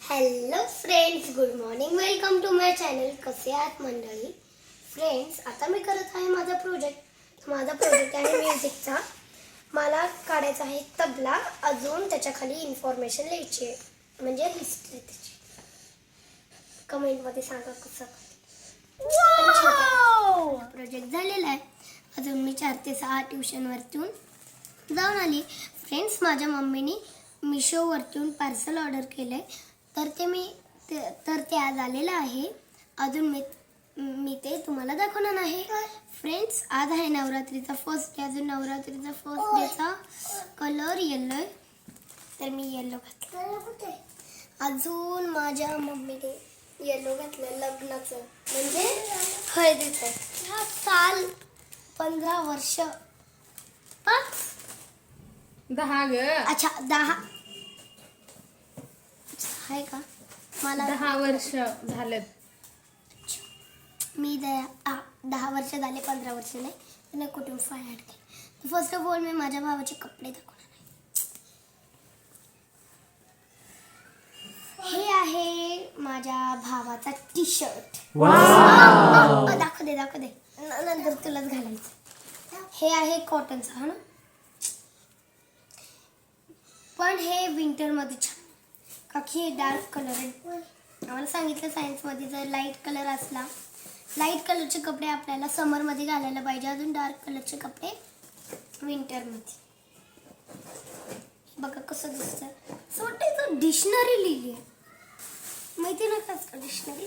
Hello friends, good morning. Welcome to my channel. कसे आहात मंडळी? फ्रेंड्स, आता मी करत आहे माझा प्रोजेक्ट आहे म्युझिकचा. मला काढायचा आहे तबला. अजून त्याच्या खाली इन्फॉर्मेशन लिहायची आहे, म्हणजे हिस्ट्री त्याची. कमेंटमध्ये सांगा कसं प्रोजेक्ट झालेला आहे. अजून मी 4 ते 6 ट्युशनवरतून जाऊन आली. फ्रेंड्स, माझ्या मम्मीने मिशोवरतून पार्सल ऑर्डर केलं आहे, तर ते आज आलेलं आहे. अजून मी ते तुम्हाला दाखवणार आहे. फ्रेंड्स, आज आहे नवरात्रीचा फर्स्ट डे. अजून नवरात्रीचा फर्स्ट डेचा कलर येलो आहे, तर मी येलो घातलं. अजून माझ्या मम्मीने येलो घातलं लग्नाचं, म्हणजे हळदीचं. हा साल 15 वर्ष 10 ग. अच्छा 10 आहे का? मला 10 वर्ष झालेत. मी 10 वर्ष झाले, 15 वर्ष नाही. त्याने कुठून फाय ॲड केले. फर्स्ट ऑफ ऑल मी माझ्या भावाचे कपडे दाखवणार आहे. हे आहे माझ्या भावाचा टी शर्ट. दाखव दे नंतर तुलाच घालायचं. हे आहे कॉटनचा, हा ना, पण हे विंटरमध्ये छान, का की हे डार्क कलर आहे. आम्हाला सांगितलं सायन्समध्ये, जर लाईट कलर असला, लाईट कलरचे कपडे आपल्याला समरमध्ये घालायला पाहिजे. अजून डार्क कलरचे कपडे विंटरमध्ये. बघा कसं दिसतं. असं वाटतं डिक्शनरी लिहिली आहे, माहिती ना का डिक्शनरी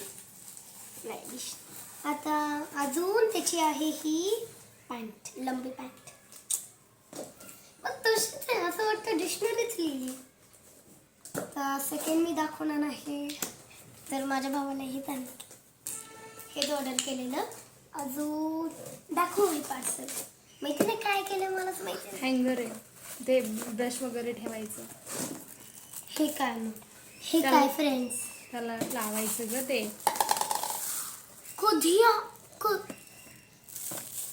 नाही. आता अजून त्याची आहे ही पॅन्ट, लंबी पॅन्ट. मग तशीच आहे, असं वाटतं डिक्शनरीच लिहिली. आता सेकंड मी दाखवणार आहे. तर माझ्या भावाला हे पॅन्ट, हेच ऑर्डर केलेलं. अजून दाखवू हे पार्सल. माहिती नाही काय केलं, मलाच माहिती नाही. हँगर आहे ते, ब्रश वगैरे ठेवायचं. हे काय मग? हे काय फ्रेंड्स? त्याला लावायचं ग ते. कधी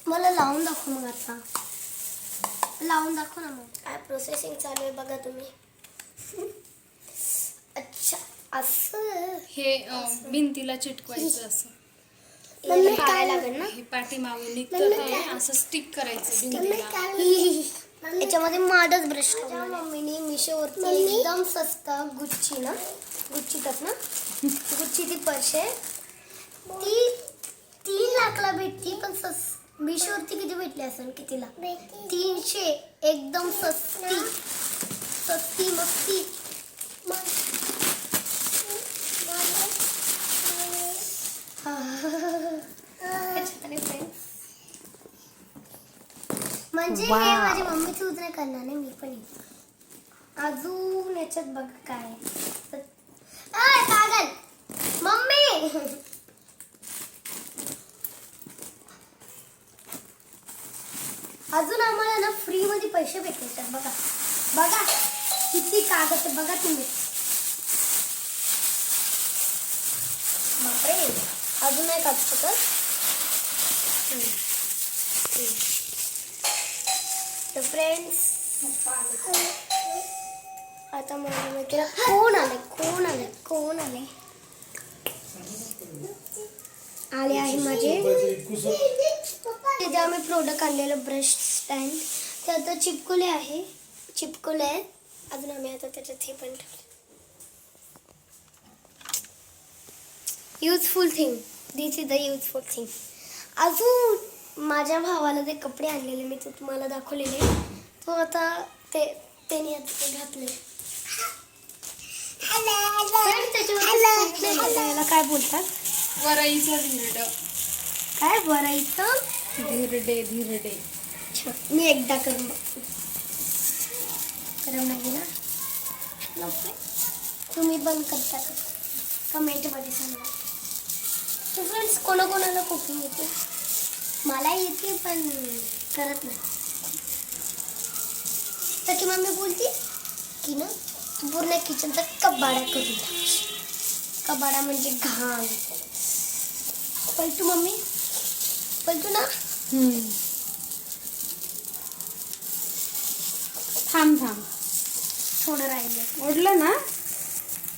मला लावून दाखव मग. आता लावून दाखव ना मग. काय प्रोसेसिंग चालू आहे बघा तुम्ही. अच्छा, असं हे भिंतीला चिटकवायचं असं. मम्मी काय लागेल ना, हे पाठीमागून निघतं ते असं स्टिक करायचं भिंतीला. याच्यामध्ये माझाच ब्रश. मम्मीने मिशोवरती एकदम स्वस्त गुच्चीतात ना, गुच्चीची पर्स आहे. ती 3 लाखला भेटती, पण मिशोवरती किती भेटली असेल? कितीला? 300. एकदम सस्ती मस्ती. म्हणजे हे माझी मम्मीची उजरे करणार नाही, मी पण. अजून याच्यात बघ काय कागद. मम्मी अजून आम्हाला ना फ्री मध्ये पैसे भेटतात. बघा किती कागद बघा तुम्ही. बापरे, अजून नाही कागद. तर फ्रेंड्स, आता मला माहिती कोण आले आहे माझे. तेव्हा मी प्रोडक्ट आणलेलं ब्रश स्टँड, ते आता चिपकवले आहे. अजून आम्ही आता त्याच्यात हे पण ठेवले. Useful thing, this is the useful thing. अजून माझ्या भावाला जे कपडे आणलेले मी ते तुम्हाला दाखवलेले, तो आता त्याने घातले. त्याच्यावर काय बोलतात? वराईचं धिरड. काय वराईचं? धिरडे. मी एकदा करून बघते. नाही ना, तुम्ही पण करता का? कमेंटमध्ये सांगा. तर फ्रेंड्स, कोणाकोणाला कुकिंग येते? मला येते, पण करत नाही. तर की मम्मी बोलते की ना, तू पूर्ण किचनचा कबाडा करून टाक. कबाडा म्हणजे घाण. पलटू मम्मी, पलटू ना. थांब थोडं राहिलं. ओढलं ना.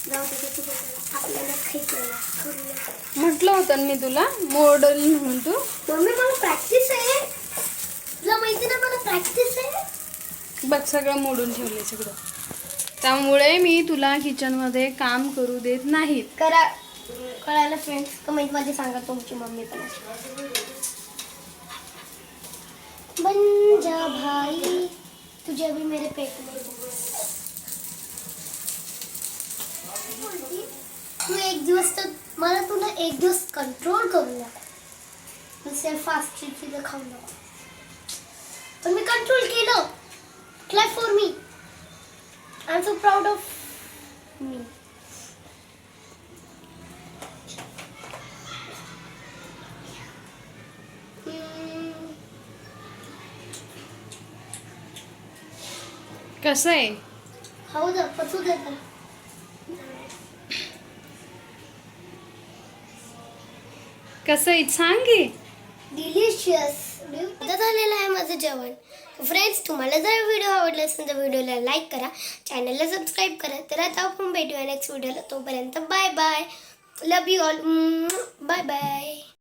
जाऊ दे तू बोल, आपल्याला खायचं ना, करूया. म्हटलं होतं ना मी तुला मॉडेल म्हणून तू. मम्मी मला प्रॅक्टिस आहे, तुला माहिती ना मला प्रॅक्टिस आहे. बघ सगळं मोडून ठेवले सगळं. त्यामुळे मी तुला किचनमध्ये काम करू देत नाहीत. करा कळायला फ्रेंड्स, कमेंटमध्ये सांगा तुमची मम्मी पण अशी. बन जा भाई तुझे भी मेरे पेट में. तू एक दिवस तर मला तुला एक दिवस कंट्रोल करू नको, नुसते फास्ट चिडचिड खाऊ नको. पण मी कंट्रोल केलं. Clap for me. I am so proud of me. कसं आहे? खाऊ दे, पचू दे त्याला. कसं आहे सांग की. डिलिशियस. आता झालेलं आहे माझं जेवण. फ्रेंड्स, तुम्हाला जर व्हिडिओ आवडला असेल तर व्हिडिओला लाईक करा, चॅनलला सबस्क्राईब करा. तर आता आपण भेटूया नेक्स्ट व्हिडिओला. तोपर्यंत bye bye. Love you all. Bye bye.